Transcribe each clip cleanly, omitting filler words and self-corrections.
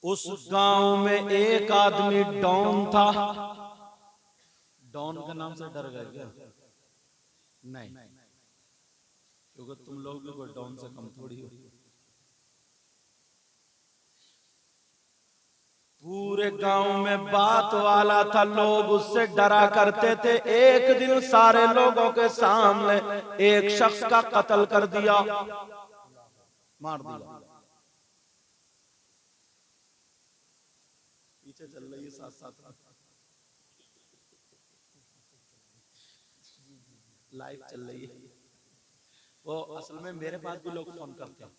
उस गांव में एक आदमी डॉन था। डॉन के नाम से डर गए क्या? नहीं, क्योंकि तुम लोग भी कोई डॉन से कम थोड़ी हो। पूरे गांव में बात वाला था, लोग उससे डरा करते थे। एक दिन सारे लोगों के सामने एक शख्स का कत्ल कर दिया, मार दिया। पीछे चल रही है साथ साथ लाइव चल रही है। वो असल में मेरे पास भी लोग फोन करते हैं।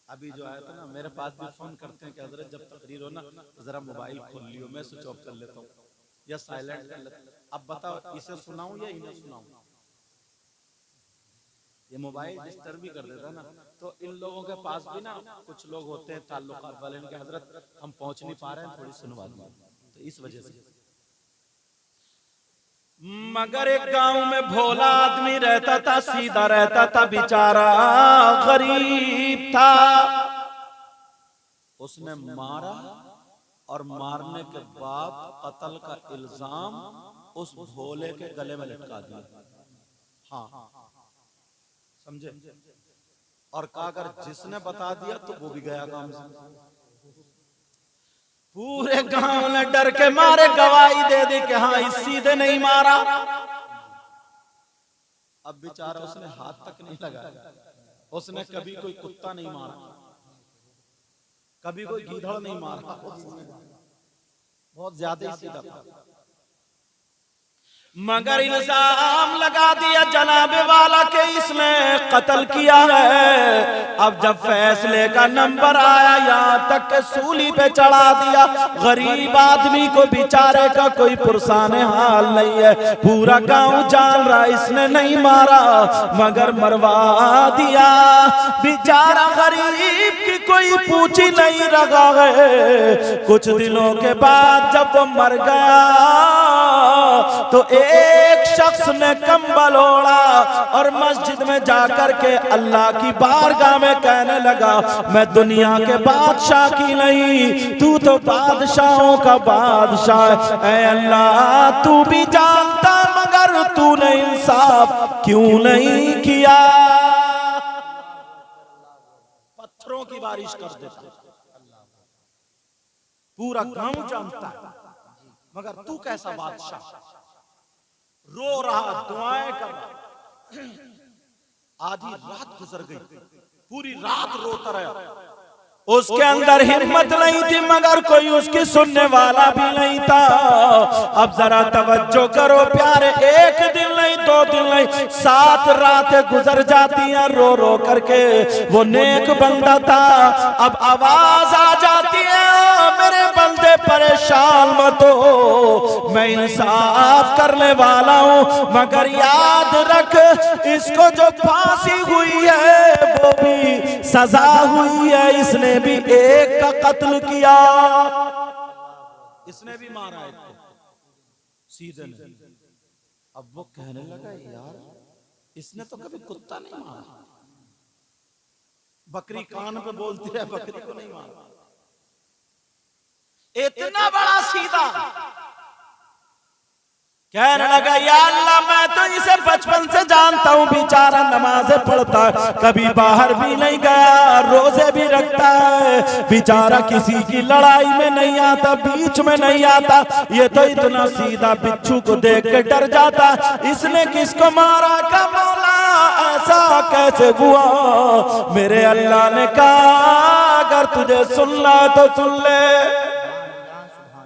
अभी जो आया था ना, मेरे पास भी फोन करते हैं कि हजरत जब तकरीर हो ना तो जरा मोबाइल खोल लियो, मैं स्विच ऑफ कर लेता हूँ या साइलेंट कर लेता हूँ। अब बताओ इसे सुनाऊं या इन्हें सुनाऊं? ये मोबाइल डिस्टर्ब भी कर देता ना। तो इन लोगों के पास भी ना कुछ लोग होते हैं ताल्लुकात वाले, इनके हजरत हम पहुंच नहीं पा रहे हैं, थोड़ी सुनवा दो। तो इस वजह से। मगर एक गांव में भोला आदमी रहता था, सीधा रहता था, बेचारा गरीब था। उसने मारा और मारने के बाद कत्ल का इल्जाम उस भोले के गले में लटका दिया। हाँ, समझे? और कहा अगर जिसने बता दिया तो वो भी गया काम से। पूरे गांव ने डर के मारे गवाही दे दी कि हाँ इस सीधे नहीं मारा। अब बेचारा उसने हाथ तक नहीं लगाया। उसने कभी कोई कुत्ता नहीं मारा, कभी कोई गीदड़ नहीं मारा, बहुत ज्यादा सीधा था। मगर इल्जाम लगा दिया जनाबे वाला के इसने कत्ल किया है। अब जब फैसले का नंबर आया, यहाँ तक के सूली पे चढ़ा दिया। गरीब आदमी को बेचारे का कोई पुरसाने हाल नहीं है। पूरा गांव जान रहा इसने नहीं मारा, मगर मरवा दिया। बेचारा गरीब की कोई पूछी नहीं रहा है। कुछ दिनों के बाद जब वो मर गया तो एक शख्स ने कंबल ओढ़ा और मस्जिद में जाकर के अल्लाह की बारगाह में कहने लगा, मैं दुनिया के बादशाह की नहीं, तू तो बादशाहों का बादशाह है। अल्लाह तू भी जानता, मगर तूने इंसाफ क्यों नहीं किया? पत्थरों की बारिश कर देता, पूरा गांव जानता है, मगर तू कैसा बादशाह? रो रहा, दुआएं कर रहा। आधी रात गुजर गई, पूरी रात रोता रहा। उसके अंदर हिम्मत नहीं थी, मगर कोई उसकी सुनने वाला भी नहीं था। अब जरा तवज्जो करो प्यारे, एक दिन नहीं, 2 दिन नहीं, 7 रातें गुजर जाती हैं रो रो करके। वो नेक बंदा था। अब आवाज आ जाती है, मेरे बंदे परेशान मत हो, मैं इंसाफ करने वाला हूँ, मगर याद रख इसको जो फांसी हुई है वो भी सजा हुई है। इसने भी एक का कत्ल किया, इसने भी मारा है सीधे ने। अब वो कहने लगा यार इसने तो कभी कुत्ता नहीं मारा, बकरी कान पे बोलती है, बकरी को नहीं मारा। इतना बड़ा सीधा कहने लगा, या अल्लाह मैं तो इसे बचपन से जानता हूँ, बेचारा नमाज़ें पढ़ता है, कभी बाहर भी नहीं गया, रोजे भी रखता है, बेचारा किसी की लड़ाई में नहीं आता, बीच में नहीं आता। ये तो इतना सीधा बिच्छू को देख के डर जाता। इसने किसको मारा? का मौला ऐसा कैसे हुआ? मेरे अल्लाह ने कहा अगर तुझे सुनना तो सुन ले।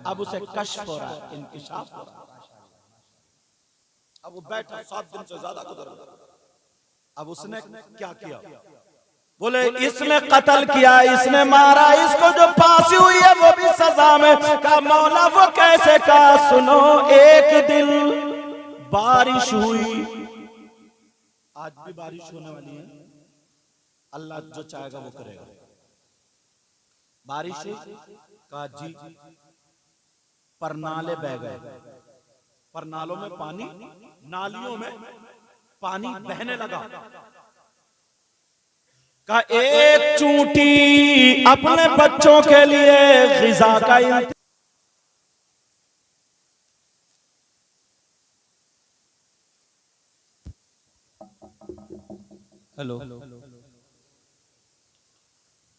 अब उसे कश्फ हो रहा है, इंकिशाफ हो रहा है। अब वो बैठा, 7 दिन से ज्यादा गुजर गया। अब उसने क्या किया? बोले इसने कत्ल किया, इसने मारा, इसको जो फांसी हुई है वो भी सजा में। का मौला वो कैसे? का सुनो, एक दिन बारिश हुई, आज भी बारिश होने वाली है, अल्लाह जो चाहेगा वो करेगा। बारिश का जी पर नाले बह गए, पर नालों में पानी, नालियों में पानी बहने लगा। का एक चूंटी अपने बच्चों के लिए ग़िज़ा का हेलो,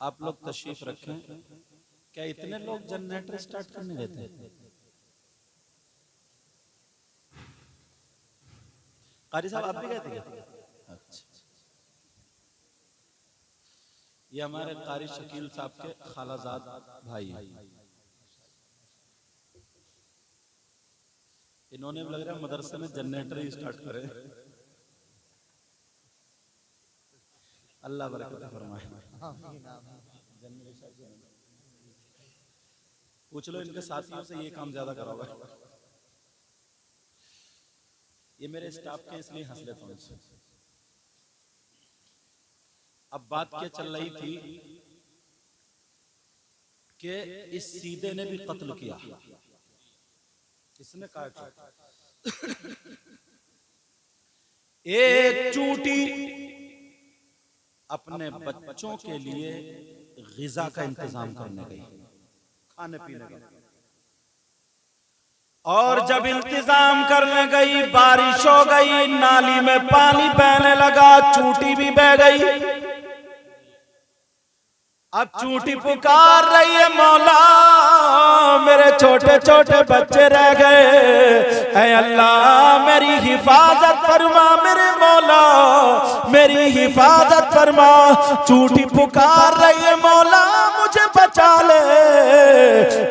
आप लोग तशरीफ रखें। क्या इतने लोग जनरेटर स्टार्ट करने देते हैं? कारी साहब आप भी गए थे? अच्छा, ये हमारे कारी शकील साहब के खालाजाद भाई हैं। इन्होंने लग रहा है मदरसे में जनरेटर ही स्टार्ट करे। अल्लाह बरकत फरमाए। पूछ लो इनके साथियों से, ये काम ज्यादा करा हुआ है। ये मेरे स्टाफ के इसलिए हंस लेता हूं। अब बात क्या चल रही थी कि इस सीधे ने भी कत्ल किया। किसने काटा? एक चूंटी अपने बच्चों के लिए ग़िज़ा का इंतजाम करने गई, खाने पीने का। और जब इंतजाम करने गई, बारिश हो गई, नाली में पानी बहने लगा, चूंटी भी बह गई। अब चूंटी पुकार रही है, मौला मेरे छोटे छोटे बच्चे रह गए, ऐ अल्लाह मेरी हिफाजत फरमा, मेरे मौला मेरी हिफाजत फरमा। चूंटी पुकार रही है, मौला मुझे बचा ले।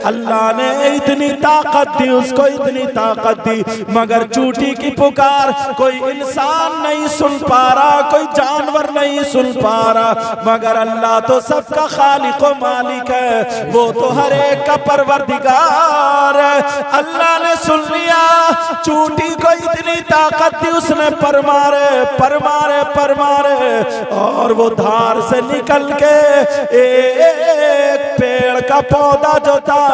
अल्लाह ने इतनी ताकत दी उसको, इतनी ताकत दी, मगर चूंटी की पुकार कोई इंसान नहीं सुन पा रहा, कोई जानवर नहीं सुन पा रहा, मगर अल्लाह तो सबका खालिक व मालिक है, वो तो हर एक का परवरदिगार है। अल्लाह ने सुन लिया, चूंटी को इतनी ताकत दी, उसने परमारे परमारे परमारे, और वो धार से निकल के एक पेड़ का पौधा जो था,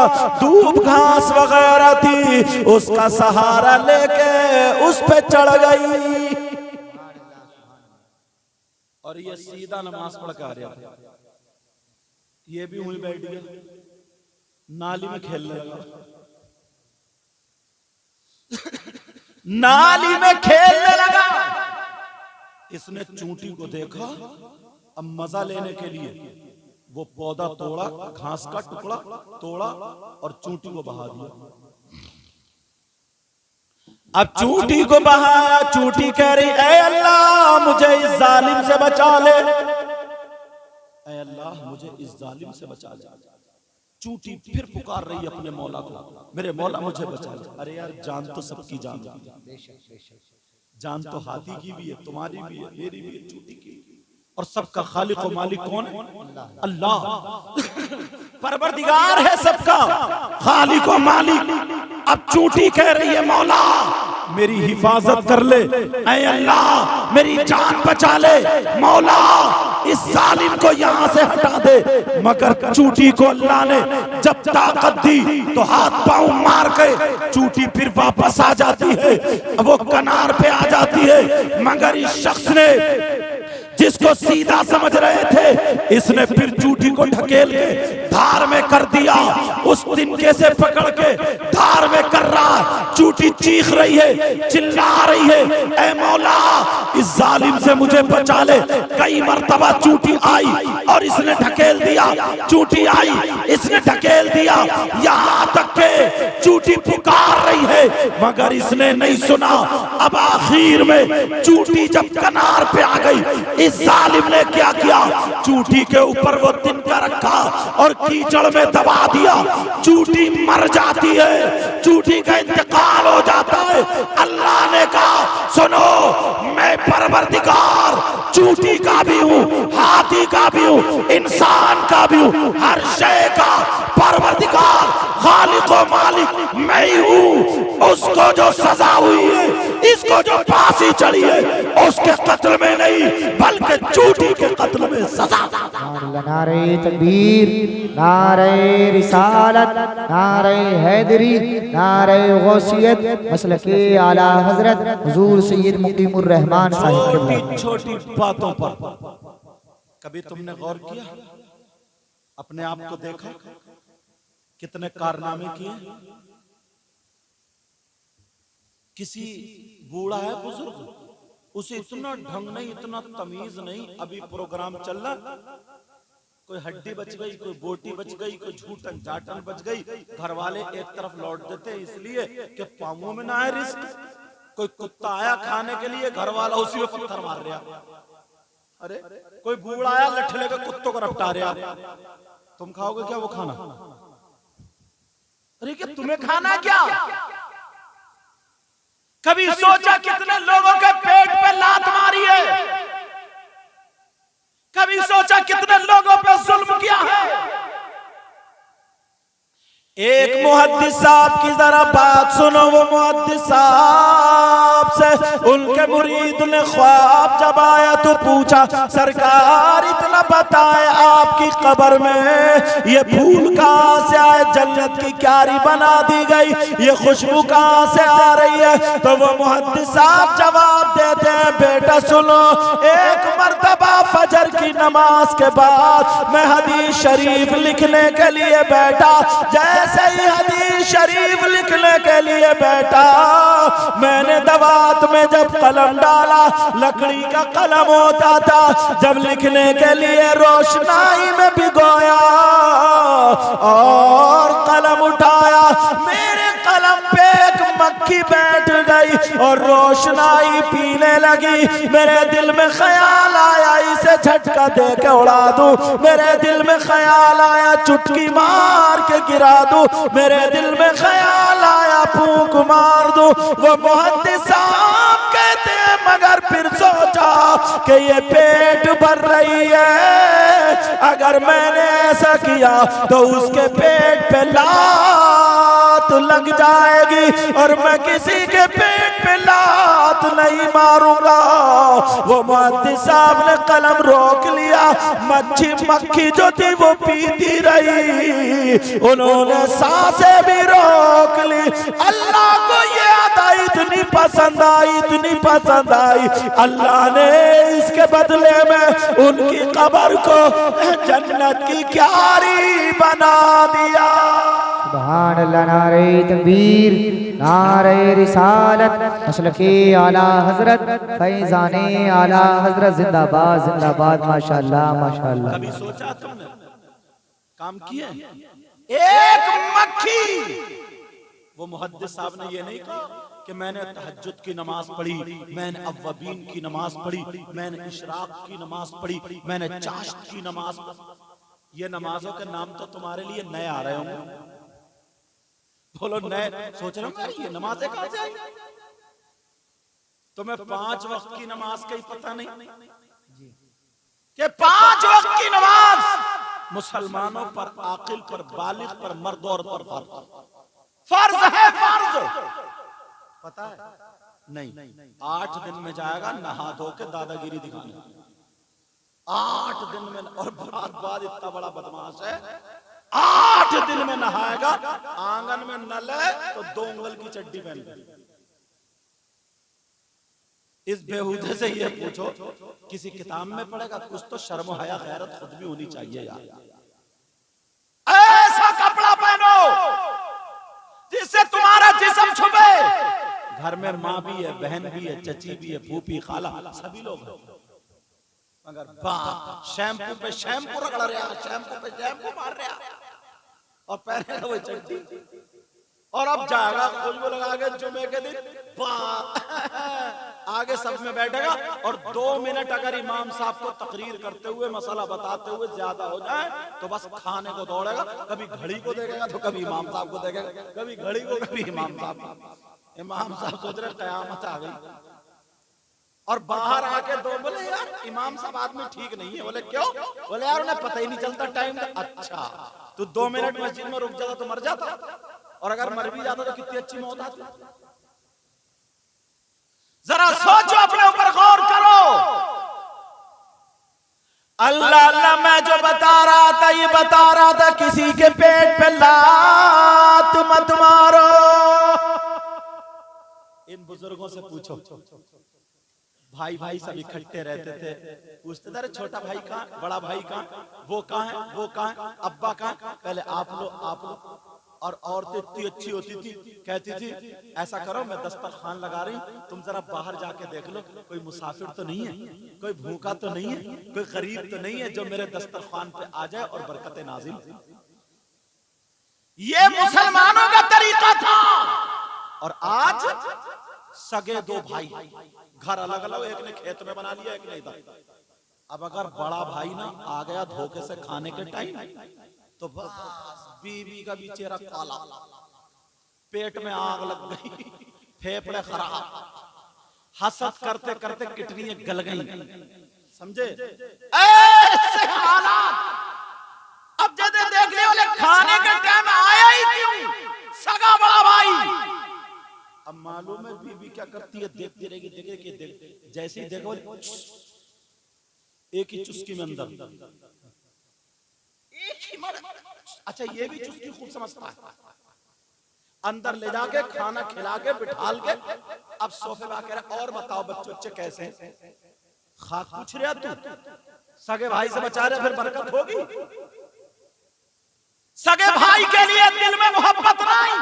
दूब घास वगैरह थी, उसका सहारा लेके उस पे चढ़ गई। और ये सीधा नमाज पढ़ के आ रहा था, ये भी वहीं बैठ गया, नाली में खेलने लगा। नाली में खेलने लगा। इसने चूंटी को देखा, अब मजा लेने के लिए वो पौधा तोड़ा, घास का टुकड़ा तोड़ा और चूंटी को बहा दिया। अब चूंटी को बहाया, चूंटी कह रही ऐ अल्लाह मुझे इस जालिम से बचा ले, ऐ अल्लाह मुझे इस जालिम से बचा ले। चूंटी फिर पुकार रही है अपने मौला को, मेरे मौला मुझे बचा ले। अरे यार जान तो सबकी जान, जान तो हाथी की भी है, तुम्हारी भी है, मेरी भी है, चूंटी की, और सबका खालिक व मालिक कौन है? अल्लाह। परवरदिगार है सबका, खालिक व मालिक। अब चूंटी कह रही है मौला मेरी हिफाजत कर ले, ऐ अल्लाह मेरी जान बचा ले, मौला इस जालिम को यहाँ से हटा दे। मगर चूंटी को अल्लाह ने जब ताकत दी तो हाथ पांव मार के चूंटी फिर वापस आ जाती है, वो किनार पे आ जाती है। मगर इस शख्स ने जिसको सीधा समझ रहे थे, इसने फिर चूंटी को ढकेल के धार में कर दिया, उस तिनके से पकड़ के धार में कर रहा। चूंटी चीख रही है, चिल्ला रही है, ऐ मौला इस जालिम से मुझे बचा ले। कई मर्तबा चूंटी आई और इसने ढकेल दिया, चूंटी आई इसने ढकेल दिया, यहाँ तक के चूंटी पुकार रही है मगर इसने नहीं सुना। अब आखिर में चूंटी जब किनार पे आ गई, इस जालिम ने क्या किया, चूंटी के ऊपर वो तिनका रखा और कीचड़ में दबा दिया। चूंटी मर जाती है, चूंटी का इंतकाल हो जाता है। अल्लाह ने कहा सुनो मैं परवरदिगार चूंटी का भी हूँ, हाथी का भी हूँ, इंसान का भी हूँ, हर शय का परवरदिगार खालिक व मालिक मैं ही हूँ। उसको जो सजा हुई है, इसको जो फांसी चढ़ी है, उसके कत्ल में नहीं बल्कि चूंटी के कत्ल में सजा। नारे तकबीर, नारे रिसालत, नारे हैदरी, नारे गौसियत, मसलके आला हजरत हुजूर सैयद मुकीमुर रहमान साहिब। छोटी छोटी बातों पर कभी तुमने गौर किया, अपने आप को देखा, कितने कारनामे किए? किसी बूढ़ा है बुजुर्ग, उसे इतना ढंग नहीं, इतना तमीज नहीं, अभी प्रोग्राम चल रहा, कोई हड्डी बच गई, कोई बोटी बच गई, कोई झूठन जाटन बच गई, घर वाले एक तरफ लौट देते इसलिए कि पांवों में ना है रिस्क। कोई कुत्ता आया खाने के लिए, घर वाला उसी में पत्थर मार रहा। अरे कोई बूढ़ा आया लट्ठे लेकर कुत्तों को रपटा रहा, तुम खाओगे क्या वो खाना? अरे क्या तुम्हें खाना क्या? कभी सोचा कितने लोगों के पेट पे लात मारी है? कभी सोचा कितने लोगों पे जुल्म किया है? एक मुहद्दिस साहब की जरा बात सुनो। वो मुहद्दिस साहब से उनके मुरीद ने ख्वाब जब आया तो पूछा, सरकार इतना बताए आपकी कब्र में ये फूल कहां से आए, जन्नत की क्यारी बना दी गई, ये खुशबू कहां से आ रही है? तो वो मुहद्दिस साहब जवाब देते हैं, बेटा सुनो, एक मर्तबा फजर की नमाज के बाद मैं हदीस शरीफ लिखने के लिए बैठा। जैसे ही हदीस शरीफ लिखने के लिए बैठा, मैंने दवात में जब कलम डाला, लकड़ी का कलम होता था, जब लिखने के लिए रोशनाई में भिगोया और कलम उठाया, मेरे कलम पे एक मक्खी बैठ गई और रोशनाई पीने लगी। मेरे दिल में ख्याल आया इसे झटका दे के उड़ा दूं, मेरे दिल में ख्याल आया चुटकी मार के गिरा दूं, मेरे दिल में ख्याल आया फूंक मार दूं। वो मुहद्दिस साहब कहते हैं, मगर फिर सोचा कि ये पेट भर रही है, अगर मैंने ऐसा किया तो उसके पेट पे लात लग जाएगी और मैं किसी के पेट पे लात नहीं मारूंगा। वो मुहद्दिस साहब ने कलम रोक लिया, मक्खी जो थी वो पीती रही, उन्होंने सांसें भी रोक ली। अल्लाह को ये अदा इतनी पसंद आई, इतनी पसंद आई, अल्लाह ने इसके बदले में उनकी कब्र को जन्नत की क्यारी बना दिया। सुभान अल्लाह, नारे तकबीर, नारे रिसालत, मसलके आला हजरत, फैजाने आला हजरत, जिंदाबाद जिंदाबाद, माशाअल्लाह माशाअल्लाह। कभी सोचा तुमने, काम किए? एक मक्खी, वो मुहद्दिस साहब ने ये नहीं कहा कि मैंने तहज्जुद की नमाज पढ़ी, मैंने अव्वबीन की नमाज पढ़ी, मैंने इशराक की नमाज पढ़ी, मैंने चाश्त की नमाज पढ़ी। ये नमाजों के नाम तो तुम्हारे लिए नए आ रहे होंगे, बोलो नए, सोच रहे हो ये नमाजें कहां से आई? तुम्हें 5 वक्त की नमाज का ही पता नहीं कि 5 वक्त की नमाज मुसलमानों पर, आकिल पर, बालिग पर, मर्द और पर फर्ज है, फर्ज पता है? नहीं। 8 दिन में जाएगा नहा धो के दादागिरी दिखाने, 8 दिन में। और बाद इतना बड़ा बदमाश है, 8 दिन में नहाएगा, आंगन में नल है तो 2 उंगल की चड्डी पहन ले। इस बेहूदे से ये पूछो, किसी किताब में पढ़ेगा? कुछ तो शर्म हया गैरत खुद भी होनी चाहिए यार। ऐसा कपड़ा पहनो जिससे तुम्हारा जिस्म छुपे। घर में माँ भी है, बहन भी है, चची भी है, फूफी, खाला, सभी लोग हैं, मगर बाप शैम्पू पे शैम्पू रगड़ रहा, शैम्पू पे शैम्पू मार रहा और पहनेगा वो चड्डी। और अब जाएगा खुशबू लगा के जुमे के दिन आगे सब में बैठेगा और 2 मिनट अगर इमाम साहब को तकरीर करते हुए, मसला बताते हुए ज्यादा हो जाए तो बस खाने को दौड़ेगा। कभी घड़ी को देखेगा तो कभी इमाम साहब को देखेगा, कभी घड़ी को, कभी इमाम साहब। इमाम साहब सोच रहे कयामत आ गई। और बाहर आके 2 बोले, यार इमाम साहब आदमी ठीक नहीं है। बोले क्यों? बोले यार उन्हें पता ही नहीं चलता टाइम का। अच्छा, तो 2 मिनट मस्जिद में रुक जाता तो मर जाता, और अगर मर भी जाता तो कितनी अच्छी मौत आती। जरा सोचो, अपने ऊपर गौर करो। अल्लाह अल्लाह, मैं जो बता रहा था ये बता रहा था किसी के पेट पे लात मत मारो। इन बुजुर्गों से पूछो, भाई भाई सब इकट्ठे रहते थे, पूछते थे अरे छोटा भाई कहाँ, बड़ा भाई कहाँ, वो कहाँ है, वो कहाँ है, अब्बा कहाँ, पहले आप लो। और औरतें इतनी अच्छी होती थी, कहती थी ऐसा करो मैं दस्तरखान लगा रही हूँ, तुम जरा बाहर जाके देख लो कोई मुसाफिर तो नहीं है, कोई भूखा तो नहीं है, कोई गरीब तो नहीं है जो मेरे दस्तरखान पे आ जाए और बरकतें नाजिल। ये मुसलमानों का तरीका था। और आज सगे दो भाई, घर अलग अलग, एक ने खेत में बना लिया, एक ने इधर। अब अगर बड़ा भाई ना आ गया धोखे से खाने के टाइम, तो बस बीवी का भी चेहरा काला, पेट में आग लग गई, फेफड़े खराब, हसद करते करते किडनियां गल गई, समझे? ऐसे हालात। अब जब देखने वाले खाने के टाइम आया ही क्यों, सगा बड़ा भाई। अब मालूम है बीवी क्या करती है, देखती रहेगी, देख जैसे ही देखो एक ही चुस्की में अंदर, एक ही मर। अच्छा ये भी चुस्की खूब समझता है, अंदर ले जाके खाना खिला के बिठाल के, अब सोफे में आकर और बताओ बच्चे कैसे हैं? खाक पूछ रहा तू, सगे भाई से बचा रहे, फिर बरकत होगी। सगे भाई के लिए दिल में मोहब्बत नहीं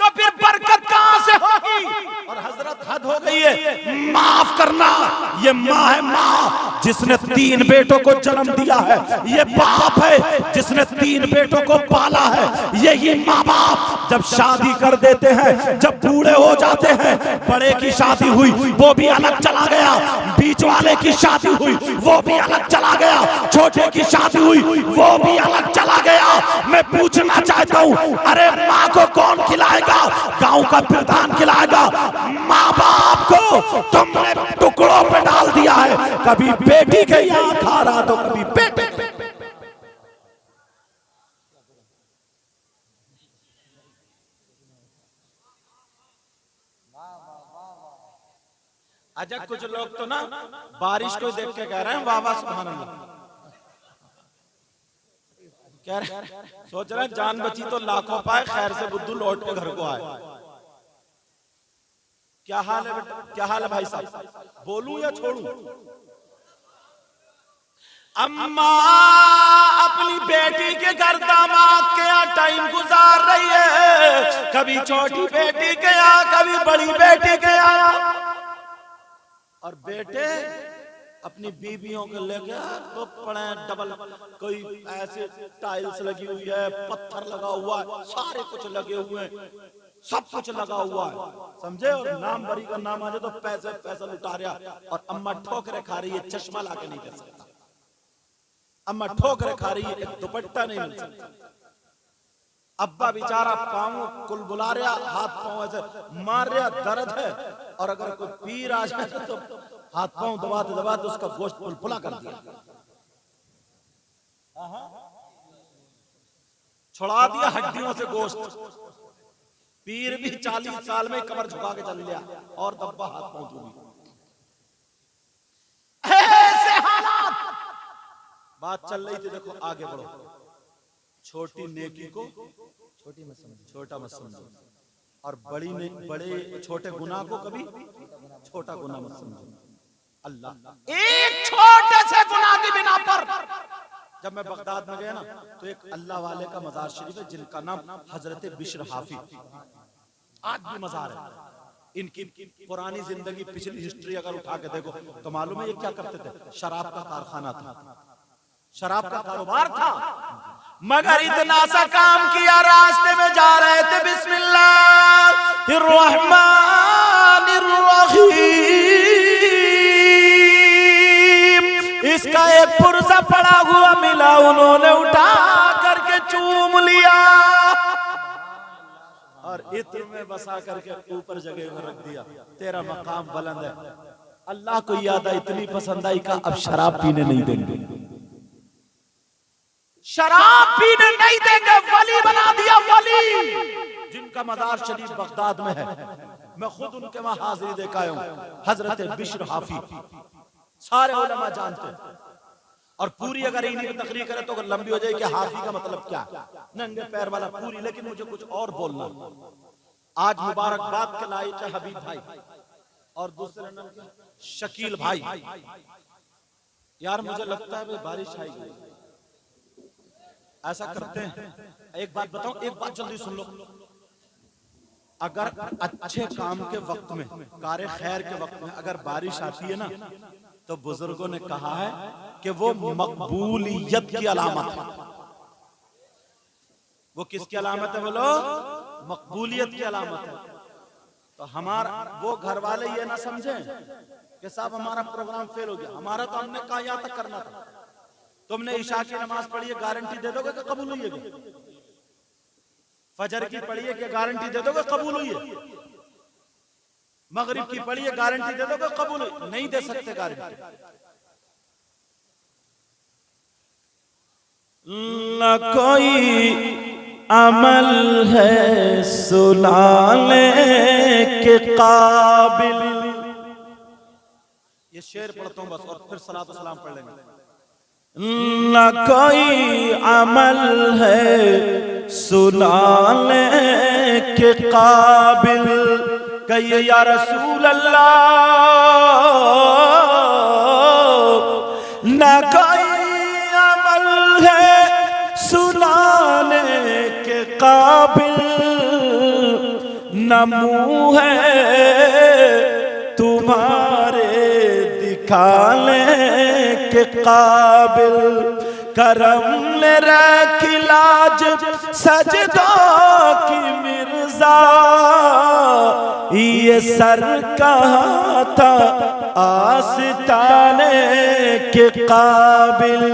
तो फिर बरकत कहां से होगी? और हजरत हद हो गई है, माफ करना, ये माँ है, माँ जिसने 3 बेटों को जन्म दिया है, ये बाप है जिसने 3 बेटों को पाला है। यही माँ बाप जब शादी कर देते हैं, जब बूढ़े हो जाते हैं, बड़े की शादी हुई वो भी अलग चला गया, बीच वाले की शादी हुई वो भी अलग चला गया, छोटे की शादी हुई वो भी अलग चला गया। मैं पूछना चाहता हूँ, अरे माँ को कौन खिलाएगा? गांव का प्रधान खिलाएगा। माँ बाप को तुमने टुकड़ों पे डाल दिया है, कभी बेटी के यहाँ खा रहा तो कभी बेटे। अच्छा कुछ लोग तो ना बारिश को देख के कह रहे हैं वाह वाह सुभान अल्लाह, कह रहे सोच रहे हैं जान बची तो लाखों पाए, खैर से बुद्धू लौट के घर को आए। क्या हाल है बेटा, क्या हाल है भाई साहब, बोलूं या छोड़ूं? अम्मा अपनी बेटी के घर दामाद के यहाँ टाइम गुजार रही है, कभी छोटी बेटी के यहाँ, कभी बड़ी बेटी के यहाँ। और बेटे अपनी बीबियों को लेके तो पड़े डबल, कोई ऐसे टाइल्स लगी हुई है, पत्थर लगा हुआ है, सारे कुछ लगे हुए हैं, सब कुछ लगा हुआ है, समझे? और नाम बरी का नाम आ जाए तो पैसे पैसा लुटा रहा। और अम्मा ठोकरे खा रही है, चश्मा लाके नहीं कर सकता, अम्मा ठोकरे खा रही है, एक दुपट्टा नहीं मिल सकता। अब्बा बेचारा पाँव कुल बुला रहा, हाथ पाँव ऐसे मार रहा, दर्द है। और अगर कोई पीर आ जाए तो हाथ पाँव दबाते दबाते उसका गोश्त पुलपुला कर दिया, छुड़ा दिया हड्डियों से गोश्त। पीर भी 40 साल में कमर झुका के चल लिया और दब्बा हाथ पाँव टूटी। ऐसे हालात। बात चल रही थी, देखो आगे बढ़ो। छोटी नेकी को छोटा मत समझो, और बड़े छोटे गुनाह को कभी छोटा गुनाह मत समझो। अल्लाह एक छोटे से गुनाह की बिना पर, जब मैं बगदाद में गया ना, तो एक अल्लाह वाले का मजार शरीफ है जिनका नाम हजरत बिश्र हाफी, आज भी मजार है। इनकी पुरानी जिंदगी, पिछली हिस्ट्री अगर उठा के देखो तो मालूम है ये क्या करते थे। शराब का कारखाना था, शराब का कारोबार था, मगर इतना सा काम किया, रास्ते में जा रहे थे, बिस्मिल्लाहिर्रहमानिर्रहीम, इसका एक पुर्जा पड़ा हुआ मिला, उन्होंने उठा करके चूम लिया और इत्र में बसा करके ऊपर जगह में रख दिया। तेरा मकाम बुलंद है। अल्लाह को याद आई, इतनी पसंद आई का अब शराब पीने नहीं देंगे, शराब पीने नहीं देंगे। वली बना दिया, वली जिनका मजार शरीफ बगदाद में है। मैं खुद उनके वहां हाजिरी देखा हूं, हजरत बिश्र हाफी, सारे उलमा जानते हैं। और पूरी अगर इन्हीं की तकरीर करे तो अगर लंबी हो जाए कि हाफी का मतलब क्या, नंगे पैर वाला पूरी। लेकिन मुझे कुछ और बोलना, आज मुबारकबाद के लायक है हबीब भाई और दूसरे नाम क्या शकील भाई, यार मुझे लगता है भाई बारिश आएगी, ऐसा करते हैं। एक बात बताऊं, एक बात जल्दी सुन लो। अगर अच्छे काम के वक्त में, कार्य खैर के वक्त में अगर बारिश आती है ना, तो बुजुर्गों ने कहा है कि वो मकबूलियत की अलामत है। वो किसकी अलामत है बोलो? मकबूलियत की अलामत है। तो हमारा वो घर वाले ये ना समझे कि साहब हमारा प्रोग्राम फेल हो गया, हमारा तो हमने कहा यहां तक करना था। तुमने इशा की नमाज पढ़ी है, गारंटी दे दोगे कि कबूल हुई है? फजर की पढ़ी है, क्या गारंटी दे दोगे कबूल हुई है? मगरिब की पढ़ी है, गारंटी दे दोगे कबूल हुई? नहीं दे सकते गारंटी। न कोई अमल है सुनाने के काबिल। ये शेर पढ़ता हूं बस, और फिर सलात व सलाम पढ़ लेंगे। न कोई अमल है सुनाने के काबिल, कहिए या रसूल अल्लाह। न कोई अमल है सुनाने के काबिल, न मुंह है तुम्हारे दिखाने के काबिल। करम ने रखी लाज सजदों की मिर्जा, ये सर कहाँ था आस्ताने के काबिल।